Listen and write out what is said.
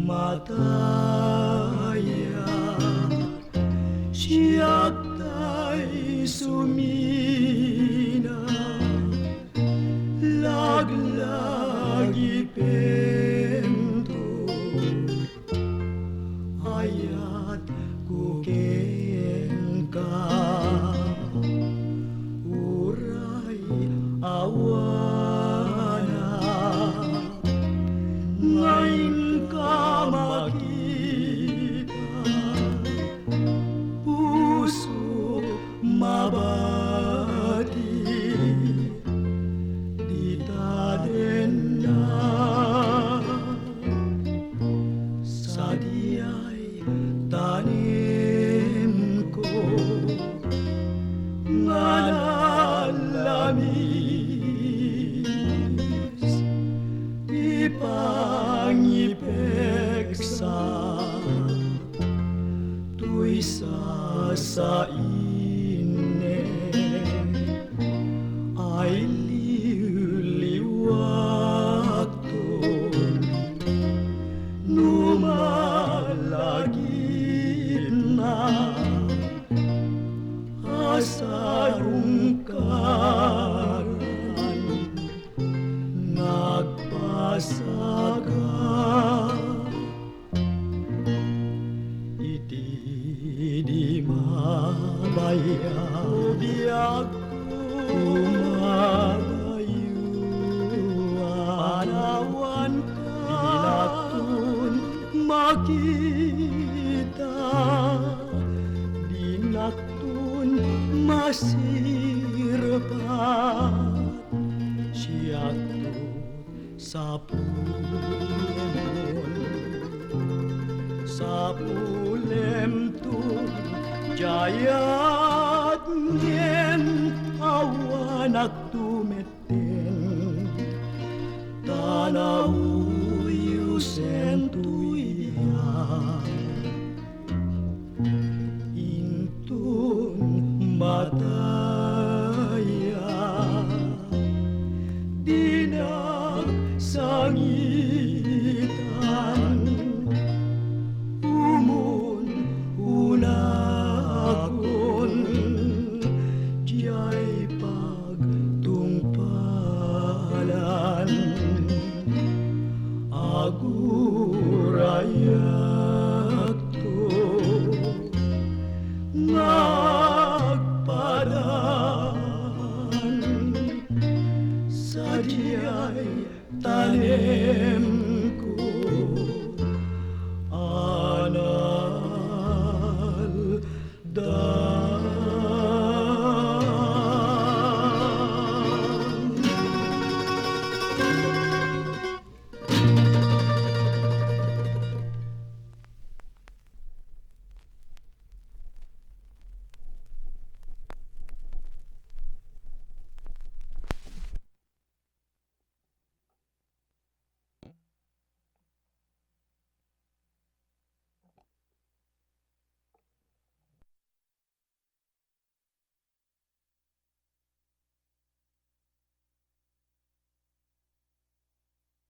Mataya siya tay sumina laglagi pento ayat kuken ka uray awana ngayon ka makita puso mabati di taden na sa diyay tanim ko nga nalamis ipangipeksa tuy sa ine ay liwliwat to numalagit na asarong karan nagpasaga iti di mabaya biag umagayo anawan dinatun makita dinatun masirpat siya sa pulem tu jayat nyen awanak tumeten tanawu sentuya intun mataya dinak sangitan umun unakon jay pagtungpalan agurayak to nagpadan sa diyay tanem